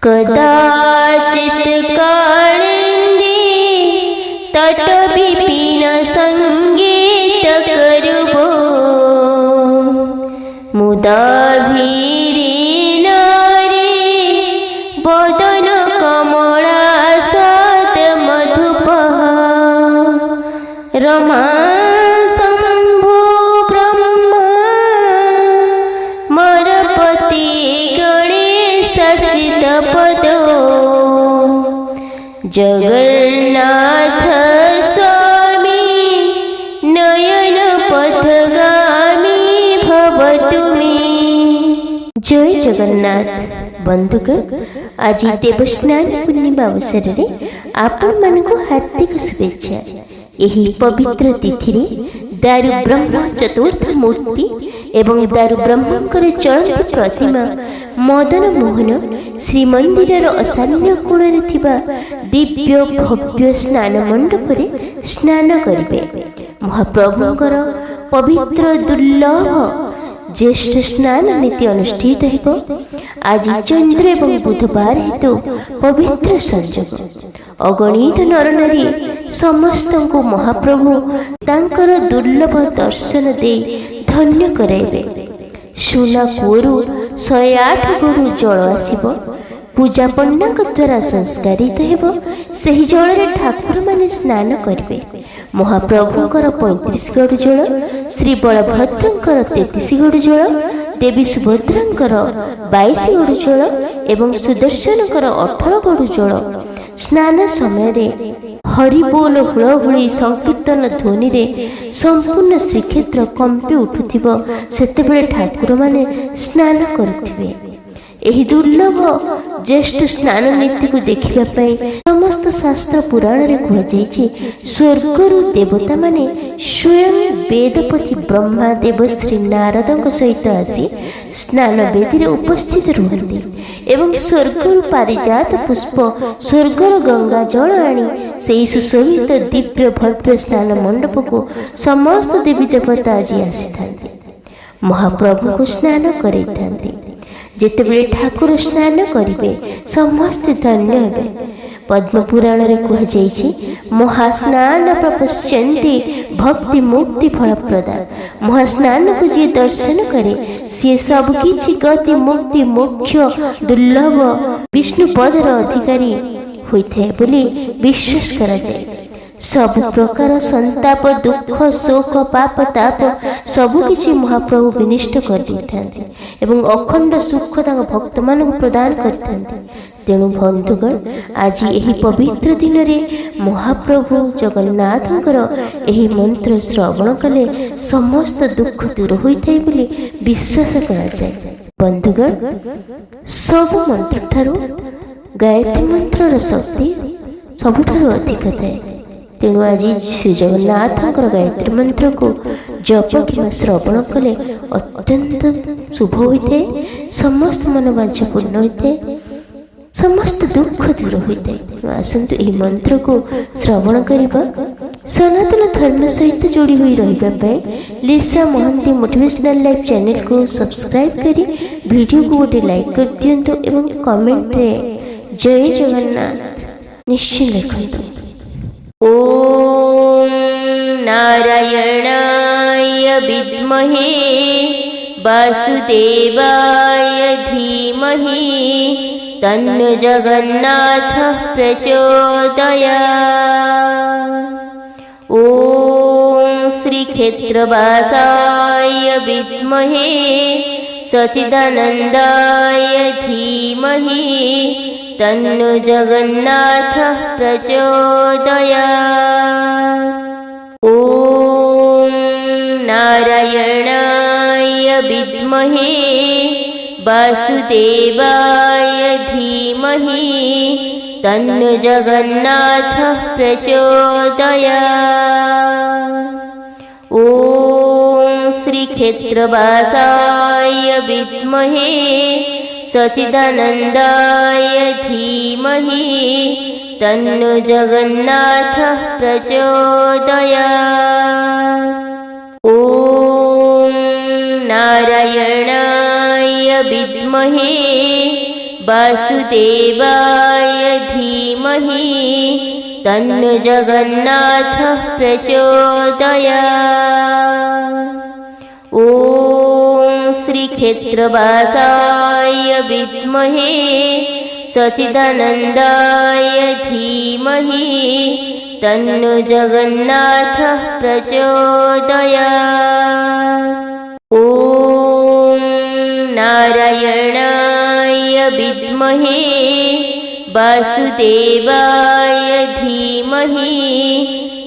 कदाचित् कालिंदी तट विपिन संगीत करुबो मुदा नारी बदन कमला सात मधुपः रमा शंभु ब्रह्मा मरपति गणेश चित पदो जगन्नाथ स्वामी नयन पथगामी भवतु मे। जय जगन्नाथ। बंधुगण, आज देवस्नान पूर्णिमा अवसर में आपण मानक हार्दिक शुभेच्छा। यही पवित्र तिथि रे दारु ब्रह्म चतुर्थ मूर्ति एवं दारु ब्रह्मंकर चलती प्रतिमा मदन मोहन श्रीमंदिर असान्य कोण दिव्य भव्य स्नान मंडप स्नान करेंगे। महाप्रभुंकर पवित्र दुर्लभ ज्येष्ठ स्नान नीति अनुष्ठित हो। आज चंद्र एवं बुधवार हेतु पवित्र संयोग अगणित नर नारी समस्त को महाप्रभु तांकर दुर्लभ दर्शन दे धन्य कराइबे। सुना कूरु 108 गुरु जल आसिब पूजा पंडा द्वारा संस्कारित हेबो। सही जल रे ठाकुर माने स्नान करिवे। महाप्रभुंकर 35 गड़ु जल, श्री बलभद्रंकर 33 गड़ु जल, देवी सुभद्रांकर 22 गड़ु जल एवं सुदर्शनकर 18 गड़ु जल स्नान समय हरि बोल हुलहुली संकीर्तन ध्वनि रे संपूर्ण श्रीक्षेत्र कंपी उठुथिबो। सेतेबेले ठाकुर माने स्नान करुथिबे। एही दुर्लभ ज्येष्ठ स्नान नीति को देखिबा पई समस्त शास्त्र पुराण रे कह जायछि। स्वर्गरु देवता माने स्वयं वेदपति ब्रह्मा देव श्री नारदଙ୍କ सहित आसी स्नान वेदी रे उपस्थित रुहନ୍ତି एवं स्वर्गरु पारिजात पुष्प स्वर्गर गंगा जल आनी सेही सुशोभित दिव्य भव्य स्नान मंडप को समस्त देवी देवता आज आसीथांती। महाप्रभु को स्नान करैथांती। जेतेबेले ठाकुर स्नान करिवे समस्ते धन्य हेबे। पद्म पुराण रे कह जायछि महास्नान प्रपश्यन्ति भक्ति मुक्ति फलप्रदा। महास्नान को जे दर्शन करे से सब किछि गति मुक्ति मोक्ष दुर्लभ विष्णु पदर अधिकारी होइथे बोली विश्वास करा जाय। सब प्रकार संताप दुख शोक पाप ताप सबु किछि महाप्रभु विनिष्ट कर देथांती एवं अखंड सुख तांग भक्त मानक प्रदान करथांती। तेणु बंधुगण, आज यही पवित्र दिन रे महाप्रभु जगन्नाथंकर यही मंत्र श्रवण कले समस्त दुख दूर होइथाय बोली विश्वास करा जाय। बंधुगण, सब मंत्र ठारू गायत्री मंत्रर शक्ति सबुठारू अधिक थाए। तेणु आज श्री जगन्नाथंकर गायत्री मंत्र को जप कि श्रवण कले अत्यंत शुभ होते। समस्त मनोवांछा पूर्ण होते, समस्त दुख दूर होते। आसंतु यह मंत्र को श्रवण करबा। सनातन धर्म सहित जोड़ी हुई रहिबा पाए लिसा मोहंती मोटिवेशनल लाइफ चैनल को सब्सक्राइब करी वीडियो को गोटे लाइक कर दियंतु एवं कमेंट रे जय जगन्नाथ निश्चय लिखंतु। ओम नारायणाय विद्महे वासुदेवाय धीमहि तन्नो जगन्नाथः प्रचोदयात्। ओम श्री क्षेत्रवासाय विद्महे सच्चिदानन्दाय धीमहि तन्नो जगन्नाथः प्रचोदयात्। ओम नारायणाय विद्महे वासुदेवाय धीमहि तन्नो जगन्नाथः प्रचोदयात्। ओम श्री क्षेत्रवासाय विद्महे सच्चिदानन्दाय धीमहि तन्नो जगन्नाथः प्रचोदयात्। ओम नारायणाय विद्महे वासुदेवाय धीमहि तन्नो जगन्नाथः प्रचोदयात्। ॐ श्रीक्षेत्रवासाय विद्महे सच्चिदानन्दाय धीमहि तन्नो जगन्नाथः प्रचोदयात्। ॐ नारायणाय विद्महे वासुदेवाय धीमहि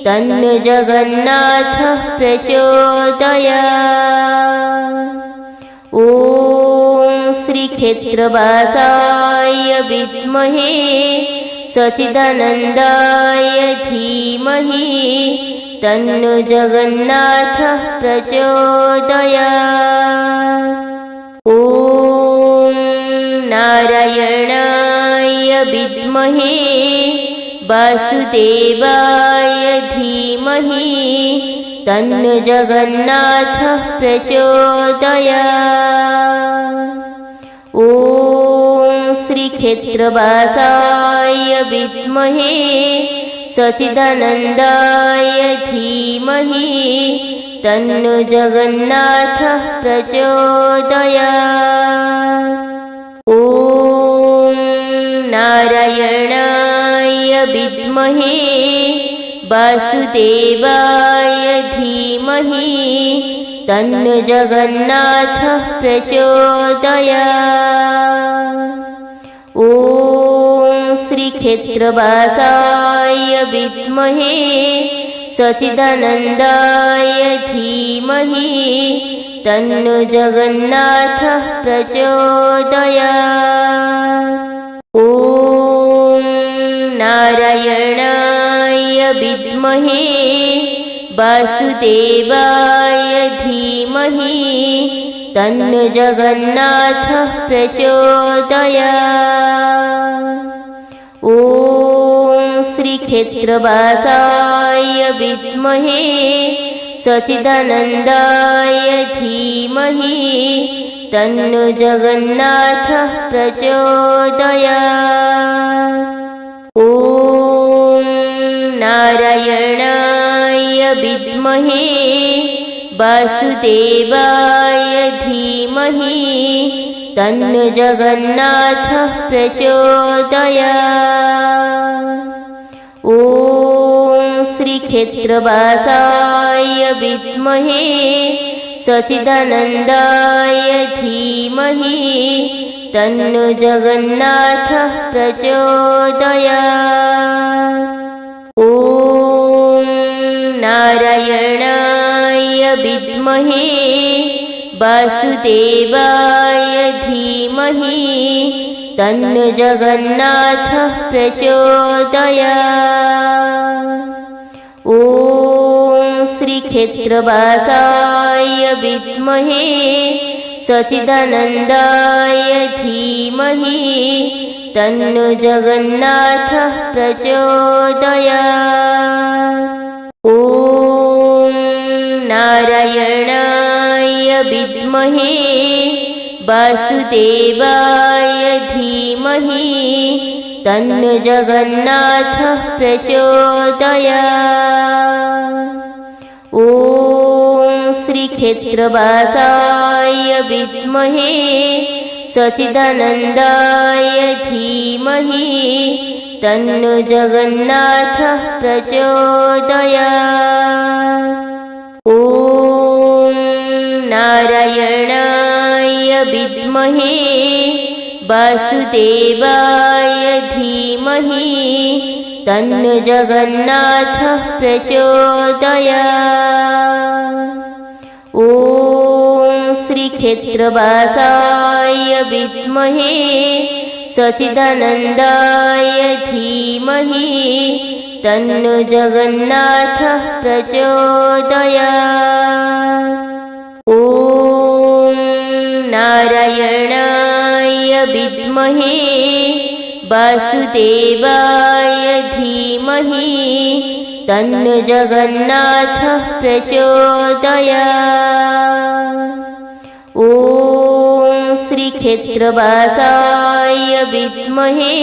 तन्नो जगन्नाथः प्रचोदयात्। ॐ श्रीक्षेत्रवासाय विद्महे सच्चिदानन्दाय धीमहि तन्नो जगन्नाथः प्रचोदयात्। ॐ नारायणाय विद्महे वासुदेवाय धीमहि तन्नो जगन्नाथः प्रचोदयात्। ॐ श्रीक्षेत्रवासाय विद्महे सच्चिदानन्दाय धीमहि तन्नो जगन्नाथः प्रचोदयात्। ॐ नारायणाय विद्महे वासुदेवाय धीमहि तन्नो जगन्नाथः प्रचोदयात्। ॐ श्रीक्षेत्रवासाय विद्महे सच्चिदानन्दाय धीमहि तन्नो जगन्नाथः प्रचोदयात्। ॐ नारायणाय विद्महे वासुदेवाय धीमहि तन्नो जगन्नाथः प्रचोदयात्। ॐ श्रीक्षेत्रवासाय विद्महे सच्चिदानन्दाय धीमहि तन्नो जगन्नाथः प्रचोदयात्। ॐ नारायणाय विद्महे वासुदेवाय धीमहि तन्नो जगन्नाथः प्रचोदयात्। ॐ श्रीक्षेत्रवासाय विद्महे सच्चिदानन्दाय धीमहि तन्नो जगन्नाथः प्रचोदयात्। ॐ नारायणाय विद्महे वासुदेवाय धीमहि तन्नो जगन्नाथः प्रचोदयात्। ॐ श्रीक्षेत्रवासाय विद्महे सच्चिदानन्दाय धीमहि तन्नो जगन्नाथः प्रचोदयात्। ॐ नारायणाय विद्महे वासुदेवाय धीमहि तन्नो जगन्नाथः प्रचोदयात्। ॐ श्रीक्षेत्रवासाय विद्महे सच्चिदानन्दाय धीमहि तन्नो जगन्नाथः प्रचोदयात्। ॐ नारायणाय विद्महे वासुदेवाय धीमहि तन्नो जगन्नाथः प्रचोदयात्। ॐ श्रीक्षेत्रवासाय विद्महे सच्चिदानन्दाय धीमहि तन्नो जगन्नाथः प्रचोदयात्। ॐ नारायणाय विद्महे वासुदेवाय धीमहि तन्नो जगन्नाथः प्रचोदयात्। ॐ श्रीक्षेत्रवासाय विद्महे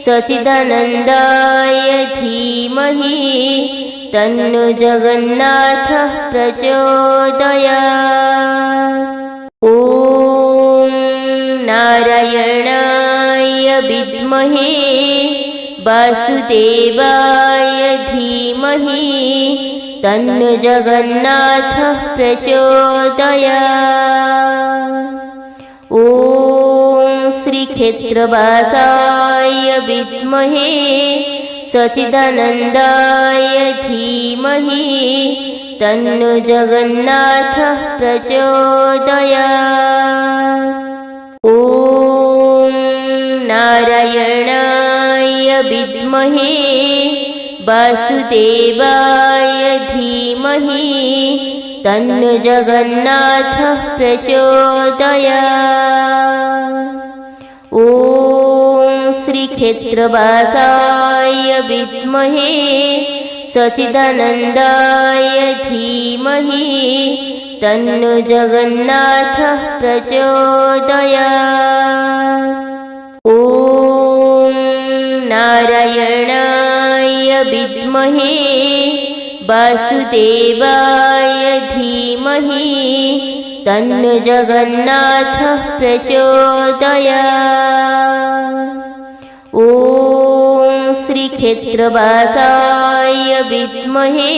सच्चिदानन्दाय धीमहि तन्नो जगन्नाथः प्रचोदयात्। ॐ नारायणाय विद्महे वासुदेवाय धीमहि तन्नो जगन्नाथः प्रचोदयात्। ॐ श्रीक्षेत्रवासाय विद्महे सच्चिदानन्दाय धीमहि तन्नो जगन्नाथः प्रचोदयात्। ॐ नारायणाय विद्महे वासुदेवाय धीमहि तन्नो जगन्नाथः प्रचोदयात्। ॐ श्रीक्षेत्रवासाय विद्महे सच्चिदानन्दाय धीमहि तन्नो जगन्नाथः प्रचोदयात्। ॐ नारायणाय विद्महे वासुदेवाय धीमहि तन्नो जगन्नाथः प्रचोदयात्। ॐ श्रीक्षेत्रवासाय विद्महे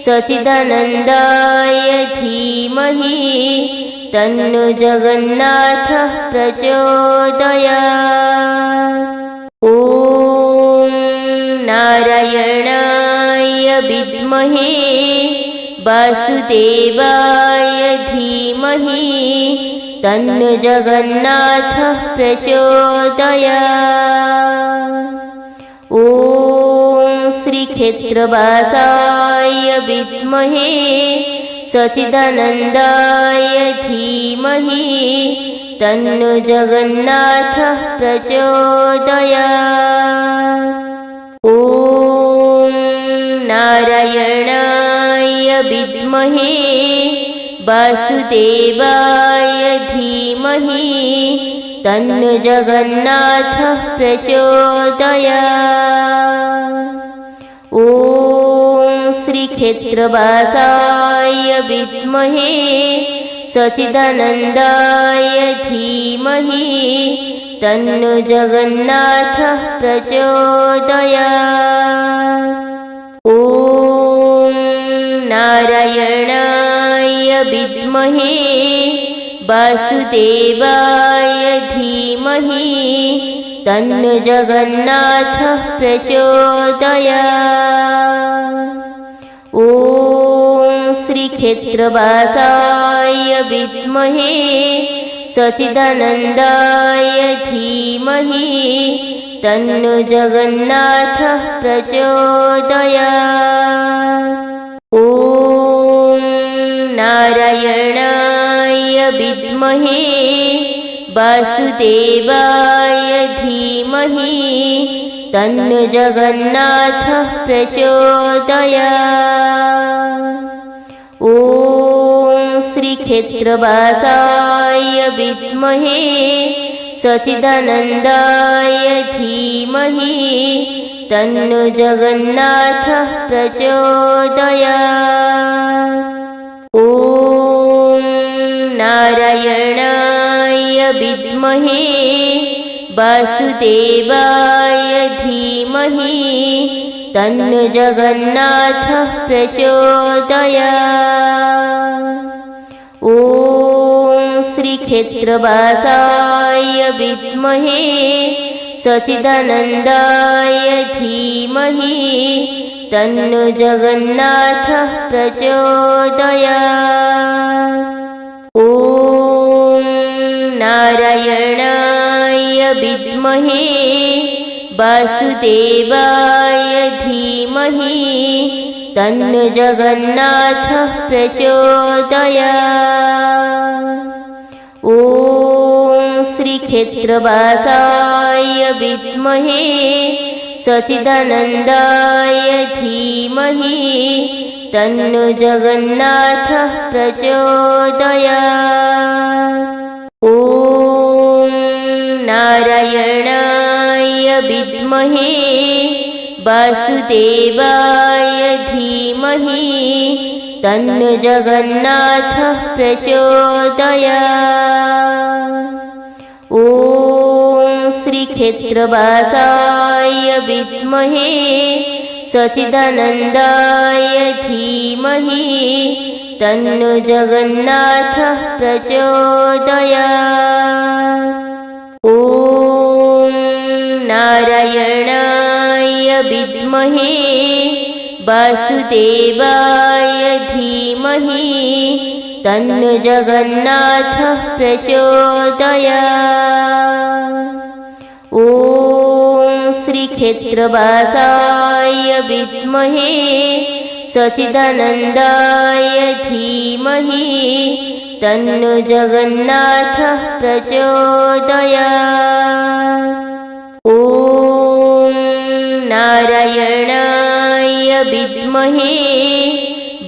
सच्चिदानन्दाय धीमहि तन्नो जगन्नाथः प्रचोदयात्। ॐ नारायणाय विद्महे वासुदेवाय धीमहि तन्नो जगन्नाथः प्रचोदयात्। ॐ श्रीक्षेत्रवासाय विद्महे सच्चिदानन्दाय धीमहि तन्नो जगन्नाथः प्रचोदयात्। ॐ नारायणाय विद्महे वासुदेवाय धीमहि तन्नो जगन्नाथः प्रचोदयात्। ॐ श्रीक्षेत्रवासाय विद्महे सच्चिदानन्दाय धीमहि तन्नो जगन्नाथः प्रचोदयात्। ॐ नारायणाय विद्महे वासुदेवाय धीमहि तन्नो जगन्नाथः प्रचोदयात्। ॐ श्रीक्षेत्रवासाय विद्महे सच्चिदानन्दाय धीमहि तन्नो जगन्नाथः प्रचोदयात्। ॐ नारायणाय विद्महे वासुदेवाय धीमहि तन्नो जगन्नाथः प्रचोदयात्। ॐ श्रीक्षेत्रवासाय विद्महे सच्चिदानन्दाय धीमहि तन्नो जगन्नाथः प्रचोदयात्। ॐ नारायणाय विद्महे वासुदेवाय धीमहि तन्नो जगन्नाथः प्रचोदयात्। ॐ श्रीक्षेत्रवासाय विद्महे सच्चिदानन्दाय धीमहि तन्नो जगन्नाथः प्रचोदयात्। ॐ नारायणाय विद्महे वासुदेवाय धीमहि तन्नो जगन्नाथः प्रचोदयात्। ॐ श्रीक्षेत्रवासाय विद्महे सच्चिदानन्दाय धीमहि तन्नो जगन्नाथः प्रचोदयात्। ॐ नारायणाय विद्महे वासुदेवाय धीमहि तन्नो जगन्नाथः प्रचोदयात्। ॐ श्रीक्षेत्रवासाय विद्महे सच्चिदानन्दाय धीमहि तन्नो जगन्नाथः प्रचोदयात्। ॐ नारायणाय विद्महे वासुदेवाय धीमहि तन्नो जगन्नाथः प्रचोदयात्। ॐ श्रीक्षेत्रवासाय विद्महे सच्चिदानन्दाय धीमहि तन्नो जगन्नाथः प्रचोदयात्। ॐ नारायणाय विद्महे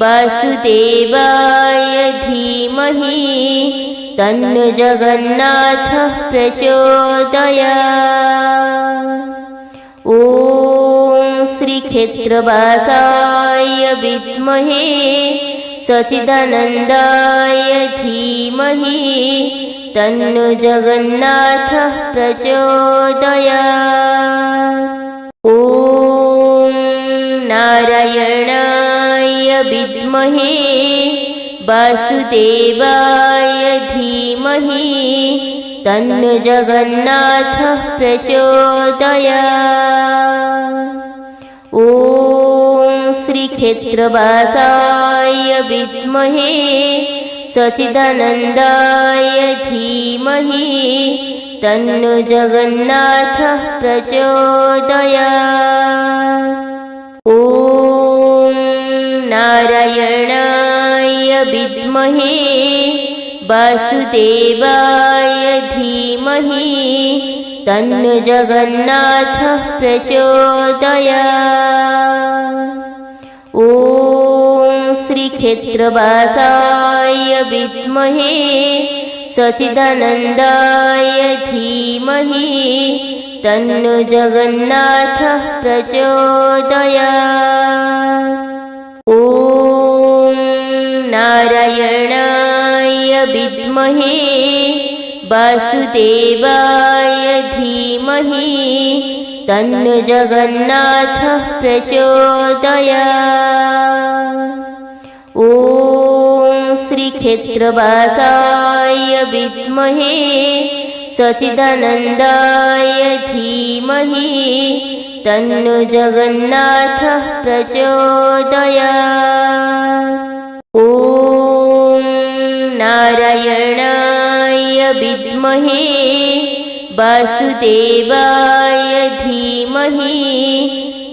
वासुदेवाय धीमहि तन्नो जगन्नाथः प्रचोदयात्। ॐ श्रीक्षेत्रवासाय विद्महे सच्चिदानन्दाय धीमहि तन्नो जगन्नाथः प्रचोदयात्। ॐ नारायणाय विद्महे वासुदेवाय धीमहि तन्नो जगन्नाथः प्रचोदयात्। ॐ श्रीक्षेत्रवासाय विद्महे सच्चिदानन्दाय धीमहि तन्नो जगन्नाथः प्रचोदयात्। ॐ नारायणाय विद्महे वासुदेवाय धीमहि तन्नो जगन्नाथः प्रचोदयात्। ॐ श्रीक्षेत्रवासाय विद्महे सच्चिदानन्दाय धीमहि तन्नो जगन्नाथः प्रचोदयात्। ॐ नारायणाय विद्महे वासुदेवाय धीमहि तन्नो जगन्नाथः प्रचोदयात्। ॐ श्रीक्षेत्रवासाय विद्महे सच्चिदानन्दाय धीमहि तन्नो जगन्नाथः प्रचोदयात्। ॐ नारायणाय विद्महे वासुदेवाय धीमहि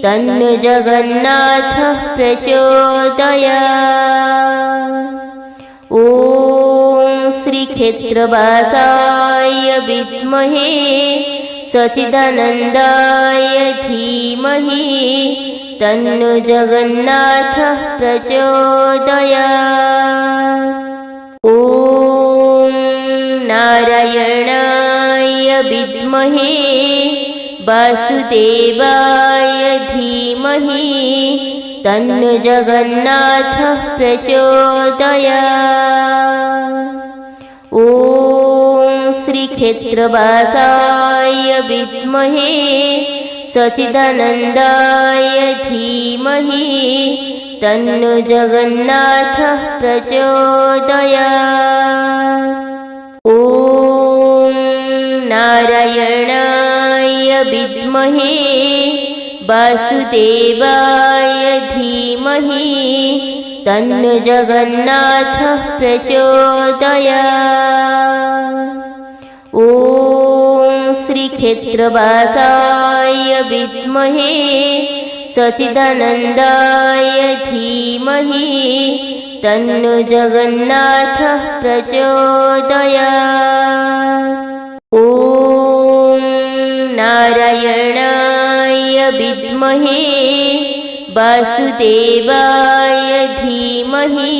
तन्नो जगन्नाथः प्रचोदयात्। ॐ श्रीक्षेत्रवासाय विद्महे सच्चिदानन्दाय धीमहि तन्नो जगन्नाथः प्रचोदयात्। ॐ नारायणाय विद्महे वासुदेवाय धीमहि तन्नो जगन्नाथः प्रचोदयात्। ॐ श्रीक्षेत्रवासाय विद्महे सच्चिदानन्दाय धीमहि तन्नो जगन्नाथः प्रचोदयात्। ॐ नारायणाय विद्महे वासुदेवाय धीमहि तन्नो जगन्नाथः प्रचोदयात्। ॐ श्रीक्षेत्रवासाय विद्महे सच्चिदानन्दाय धीमहि तन्नो जगन्नाथः प्रचोदयात्। ॐ नारायणाय विद्महे वासुदेवाय धीमहि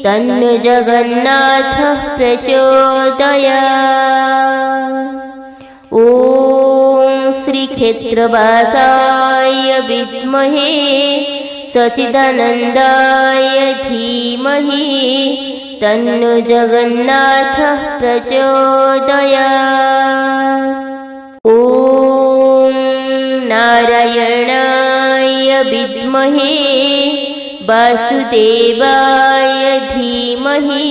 तन्नो जगन्नाथः प्रचोदयात्। ॐ ॐ श्रीक्षेत्रवासाय विद्महे सच्चिदानन्दाय धीमहि तन्नो जगन्नाथः प्रचोदयात्। ॐ नारायणाय विद्महे वासुदेवाय धीमहि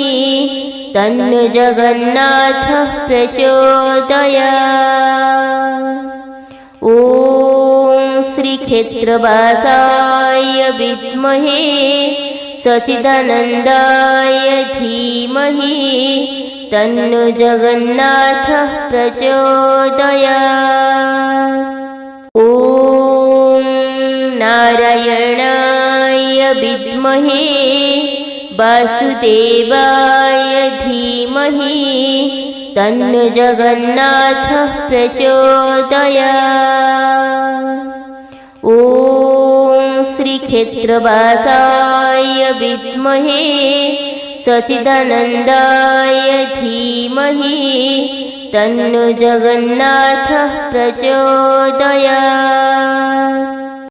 तन्नो जगन्नाथः प्रचोदयात्। ॐ श्रीक्षेत्रवासाय विद्महे सच्चिदानन्दाय धीमहि तन्नो जगन्नाथः प्रचोदयात्। ॐ नारायणाय विद्महे वासुदेवाय धीमहि तन्नो जगन्नाथः प्रचोदयात्। ॐ श्रीक्षेत्रवासाय विद्महे सच्चिदानन्दाय धीमहि तन्नो जगन्नाथः प्रचोदयात्।